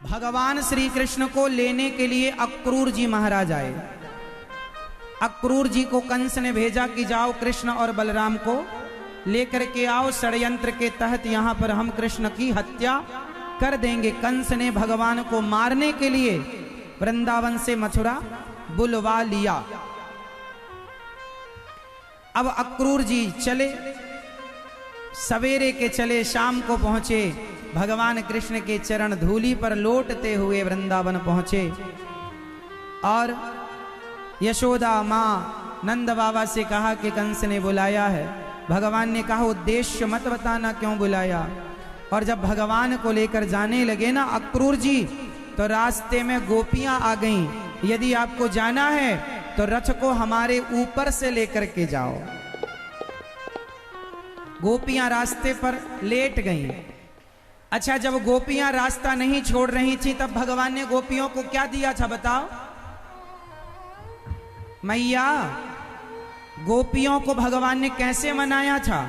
भगवान श्री कृष्ण को लेने के लिए अक्रूर जी महाराज आए। अक्रूर जी को कंस ने भेजा कि जाओ कृष्ण और बलराम को लेकर के आओ, षड्यंत्र के तहत यहां पर हम कृष्ण की हत्या कर देंगे। कंस ने भगवान को मारने के लिए वृंदावन से मथुरा बुलवा लिया। अब अक्रूर जी चले, सवेरे के चले, शाम को पहुंचे, भगवान कृष्ण के चरण धूलि पर लौटते हुए वृंदावन पहुंचे और यशोदा माँ नंद बाबा से कहा कि कंस ने बुलाया है। भगवान ने कहा उद्देश्य मत बताना क्यों बुलाया। और जब भगवान को लेकर जाने लगे ना अक्रूर जी, तो रास्ते में गोपियां आ गईं। यदि आपको जाना है तो रथ को हमारे ऊपर से लेकर के जाओ। गोपियां रास्ते पर लेट गईं। अच्छा, जब गोपियां रास्ता नहीं छोड़ रही थी तब भगवान ने गोपियों को क्या दिया था बताओ? मैया, गोपियों को भगवान ने कैसे मनाया था?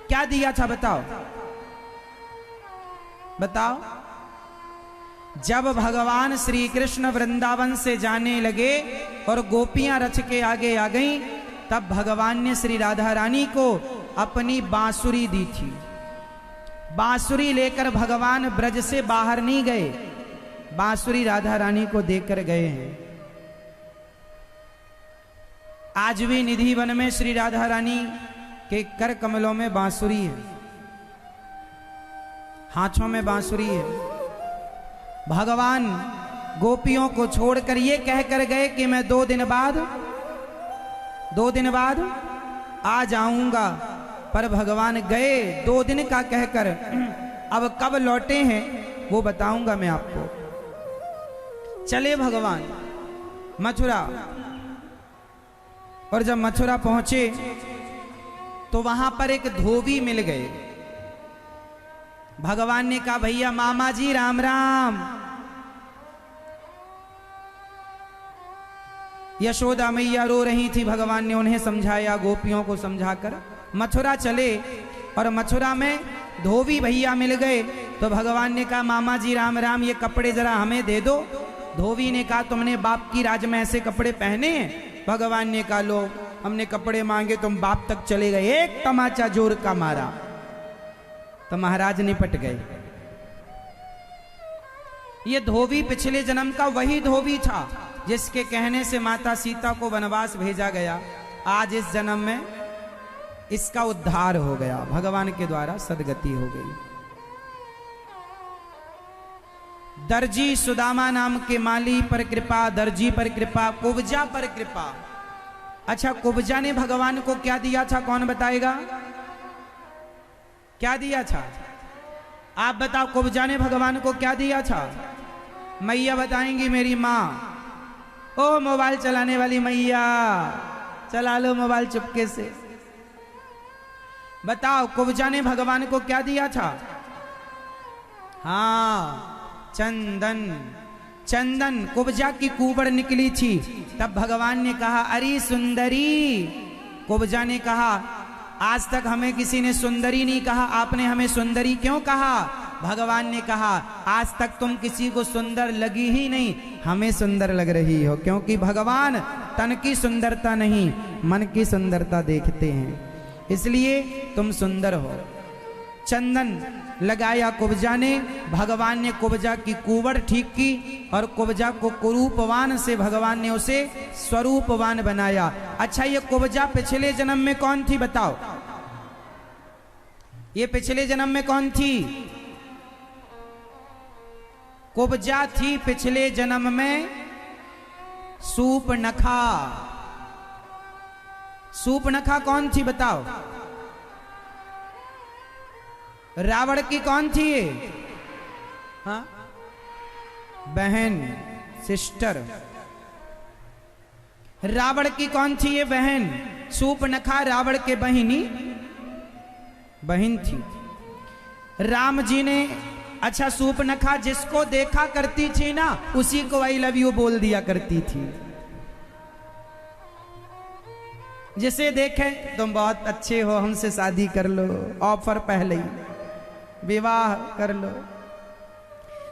क्या दिया था बताओ? बताओ। जब भगवान श्री कृष्ण वृंदावन से जाने लगे और गोपियां रथ के आगे आ गईं, तब भगवान ने श्री राधा रानी को अपनी बांसुरी दी थी। बांसुरी लेकर भगवान ब्रज से बाहर नहीं गए, बांसुरी राधा रानी को देकर गए हैं। आज भी निधि वन में श्री राधा रानी के कर कमलों में बांसुरी है, हाथों में बांसुरी है। भगवान गोपियों को छोड़कर ये कहकर गए कि मैं 2 दिन बाद आ जाऊंगा, पर भगवान गए 2 दिन का कहकर। अब कब लौटे हैं वो बताऊंगा मैं आपको। चले भगवान मथुरा, और जब मथुरा पहुंचे तो वहां पर एक धोबी मिल गए। भगवान ने कहा भैया मामा जी राम राम। यशोदा मैया रो रही थी, भगवान ने उन्हें समझाया, गोपियों को समझाकर मथुरा चले। और मथुरा में धोबी भैया मिल गए तो भगवान ने कहा मामा जी राम राम, ये कपड़े जरा हमें दे दो। धोबी ने कहा तुमने बाप की राज में ऐसे कपड़े पहने हैं? भगवान ने कहा लो, हमने कपड़े मांगे, तुम बाप तक चले गए। एक तमाचा जोर का मारा तो महाराज निपट गए। ये धोबी पिछले जन्म का वही धोबी था जिसके कहने से माता सीता को वनवास भेजा गया। आज इस जन्म में इसका उद्धार हो गया, भगवान के द्वारा सदगति हो गई। दर्जी सुदामा नाम के माली पर कृपा, दर्जी पर कृपा, कुब्जा पर कृपा। अच्छा, कुब्जा ने भगवान को क्या दिया था, कौन बताएगा? क्या दिया था? आप बताओ, कुब्जा ने भगवान को क्या दिया था? मैया बताएंगी, मेरी माँ। ओ मोबाइल चलाने वाली मैया, चला लो मोबाइल चुपके से। बताओ, कुब्जा ने भगवान को क्या दिया था? हाँ, चंदन। चंदन, कुब्जा की कुबड़ निकली थी, तब भगवान ने कहा अरे सुंदरी। कुब्जा ने कहा आज तक हमें किसी ने सुंदरी नहीं कहा, आपने हमें सुंदरी क्यों कहा? भगवान ने कहा आज तक तुम किसी को सुंदर लगी ही नहीं, हमें सुंदर लग रही हो, क्योंकि भगवान तन की सुंदरता नहीं मन की सुंदरता देखते हैं, इसलिए तुम सुंदर हो। चंदन लगाया कुब्जा ने, भगवान ने कुब्जा की कुबड़ ठीक की और कुब्जा को कुरूपवान से भगवान ने उसे स्वरूपवान बनाया। अच्छा, ये कुब्जा पिछले जन्म में कौन थी बताओ? ये पिछले जन्म में कौन थी? कुब्जा थी पिछले जन्म में सूपनखा। सूपनखा कौन थी बताओ? रावण की कौन थी ये? हाँ, बहन, सिस्टर। रावण की कौन थी ये? बहन। सूपनखा रावण के बहन थी। राम जी ने, अच्छा, सूपनखा जिसको देखा करती थी ना उसी को आई लव यू बोल दिया करती थी। जिसे देखे तुम बहुत अच्छे हो, हमसे शादी कर लो, ऑफर पहले ही, विवाह कर लो।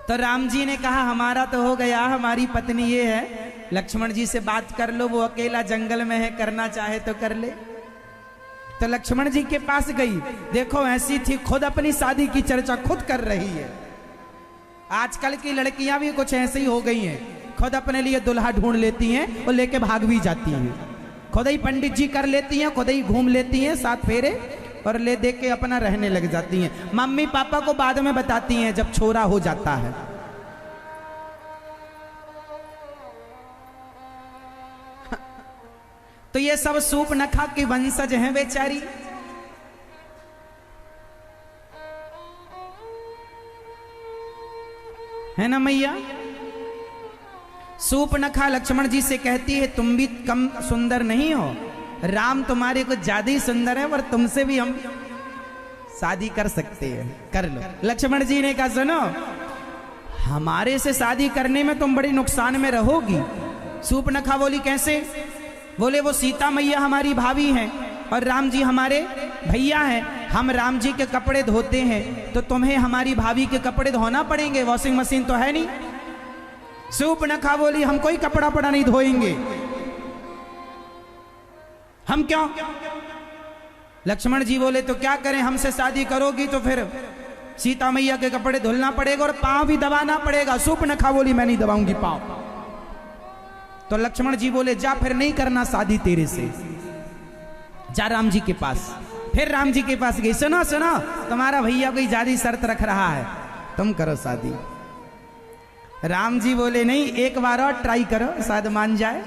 तो राम जी ने कहा हमारा तो हो गया, हमारी पत्नी ये है, लक्ष्मण जी से बात कर लो, वो अकेला जंगल में है, करना चाहे तो कर ले। तो लक्ष्मण जी के पास गई, देखो ऐसी थी, खुद अपनी शादी की चर्चा खुद कर रही है। आजकल की लड़कियां भी कुछ ऐसे ही हो गई हैं, खुद अपने लिए दुल्हा ढूंढ लेती हैं और लेके भाग भी जाती हैं, खुद ही पंडित जी कर लेती हैं, खुद ही घूम लेती हैं 7 फेरे और ले दे के अपना रहने लग जाती हैं। मम्मी पापा को बाद में बताती हैं जब छोरा हो जाता है। तो ये सब सूर्पनखा की वंशज हैं बेचारी। है ना मैया? सूर्पनखा लक्ष्मण जी से कहती है तुम भी कम सुंदर नहीं हो, राम तुम्हारे कुछ ज्यादा ही सुंदर है, पर तुमसे भी हम शादी कर सकते हैं, कर लो। लक्ष्मण जी ने कहा सुनो, हमारे से शादी करने में तुम बड़ी नुकसान में रहोगी। सूर्पनखा बोली कैसे? बोले वो सीता मैया हमारी भाभी हैं और राम जी हमारे भैया हैं, हम राम जी के कपड़े धोते हैं तो तुम्हें हमारी भाभी के कपड़े धोना पड़ेंगे, वॉशिंग मशीन तो है नहीं। सूर्पनखा बोली हम कोई कपड़ा पड़ा नहीं धोएंगे, हम क्यों? लक्ष्मण जी बोले तो क्या करें, हमसे शादी करोगी तो फिर सीता मैया के कपड़े धुलना पड़ेगा और पांव भी दबाना पड़ेगा। सूर्पनखा बोली मैं नहीं दबाऊंगी पांव। तो लक्ष्मण जी बोले जा फिर नहीं करना शादी तेरे से, जा राम जी के पास। फिर राम जी के पास गई, सुनो सुनो तुम्हारा भैया कोई ज्यादा शर्त रख रहा है, तुम करो शादी। राम जी बोले नहीं, एक बार और ट्राई करो, शायद मान जाए।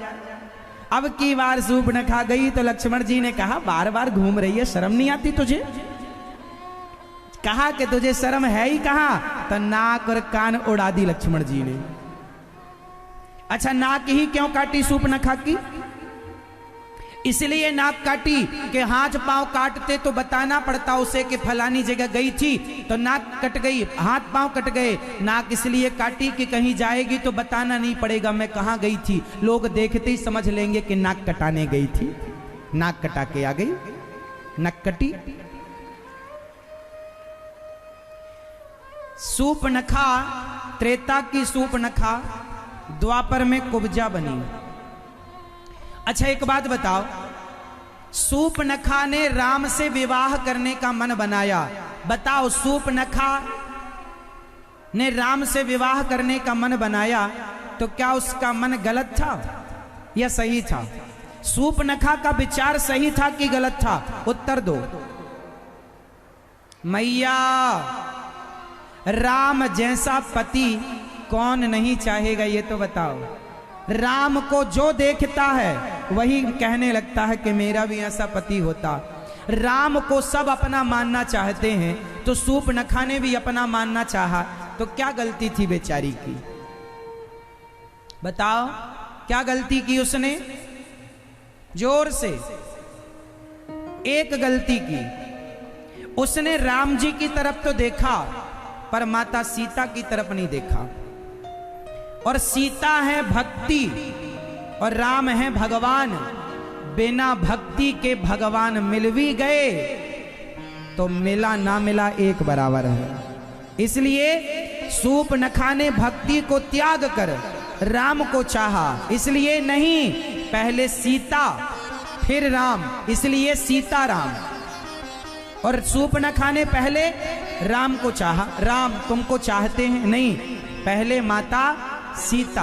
अब की बार सूर्पनखा गई तो लक्ष्मण जी ने कहा बार बार घूम रही है, शर्म नहीं आती तुझे? कहा कि तुझे शर्म है ही कहां? तो नाक और कान उड़ा दी लक्ष्मण जी ने। अच्छा नाक ही क्यों काटी सूर्पनखा की? इसलिए नाक काटी कि हाथ पांव काटते तो बताना पड़ता उसे कि फलानी जगह गई थी, तो नाक कट गई, हाथ पांव कट गए। नाक इसलिए काटी कि कहीं जाएगी तो बताना नहीं पड़ेगा मैं कहां गई थी, लोग देखते ही समझ लेंगे कि नाक कटाने गई थी। नाक कटा के आ गई, नाक कटी। सूर्पनखा त्रेता की सूर्पनखा द्वापर में कुब्जा बनी। अच्छा एक बात बताओ, सूर्पनखा ने राम से विवाह करने का मन बनाया, बताओ सूर्पनखा ने राम से विवाह करने का मन बनाया तो क्या उसका मन गलत था या सही था? सूर्पनखा का विचार सही था कि गलत था? उत्तर दो मैया। राम जैसा पति कौन नहीं चाहेगा ये तो बताओ। राम को जो देखता है वही कहने लगता है कि मेरा भी ऐसा पति होता। राम को सब अपना मानना चाहते हैं, तो सूर्पनखा ने भी अपना मानना चाहा, तो क्या गलती थी बेचारी की? बताओ क्या गलती की उसने? जोर से। एक गलती की, उसने राम जी की तरफ तो देखा पर माता सीता की तरफ नहीं देखा। और सीता है भक्ति और राम है भगवान, बिना भक्ति के भगवान मिल भी गए तो मिला ना मिला एक बराबर है। इसलिए सूर्पनखा ने भक्ति को त्याग कर राम को चाहा, इसलिए नहीं पहले सीता फिर राम, इसलिए सीता राम। और सूर्पनखा ने पहले राम को चाहा, राम तुमको चाहते हैं? नहीं, पहले माता सीता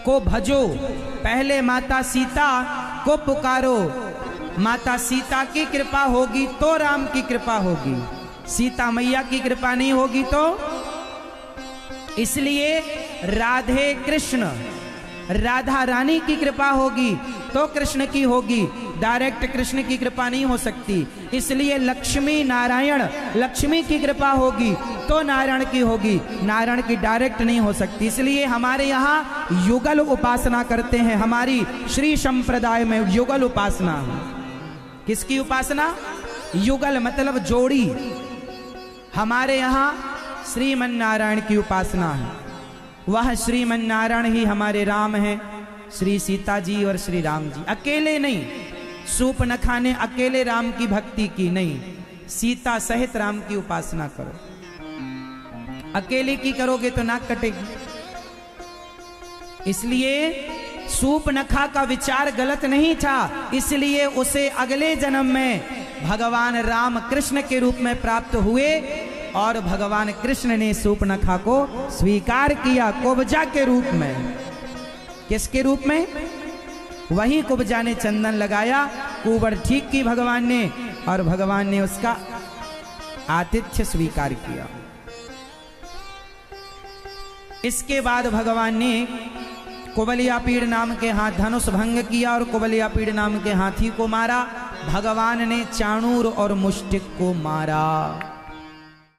को भजो, पहले माता सीता को पुकारो, माता सीता की कृपा होगी तो राम की कृपा होगी, सीता मैया की कृपा नहीं होगी तो। इसलिए राधे कृष्ण, राधा रानी की कृपा होगी तो कृष्ण की होगी, डायरेक्ट कृष्ण की कृपा नहीं हो सकती। इसलिए लक्ष्मी नारायण, लक्ष्मी की कृपा होगी तो नारायण की होगी, नारायण की डायरेक्ट नहीं हो सकती। इसलिए हमारे यहाँ युगल उपासना करते हैं, हमारी श्री संप्रदाय में युगल उपासना है। किसकी उपासना? युगल मतलब जोड़ी। हमारे यहाँ श्रीमन नारायण की उपासना है, वह श्रीमन नारायण ही हमारे राम हैं, श्री सीता जी और श्री राम जी। अकेले नहीं, सूर्पनखा ने अकेले राम की भक्ति की नहीं, सीता सहित राम की उपासना करो। अकेले की करोगे तो नाक कटेगी। इसलिए सूर्पनखा का विचार गलत नहीं था, इसलिए उसे अगले जन्म में भगवान राम कृष्ण के रूप में प्राप्त हुए और भगवान कृष्ण ने सूर्पनखा को स्वीकार किया कुब्जा के रूप में। किसके रूप में? वही कुब्जा ने चंदन लगाया, कुंवर ठीक की भगवान ने, और भगवान ने उसका आतिथ्य स्वीकार किया। इसके बाद भगवान ने कुबलियापीड़ नाम के हाथ धनुष भंग किया और कुबलियापीड़ नाम के हाथी को मारा। भगवान ने चाणूर और मुष्टिक को मारा।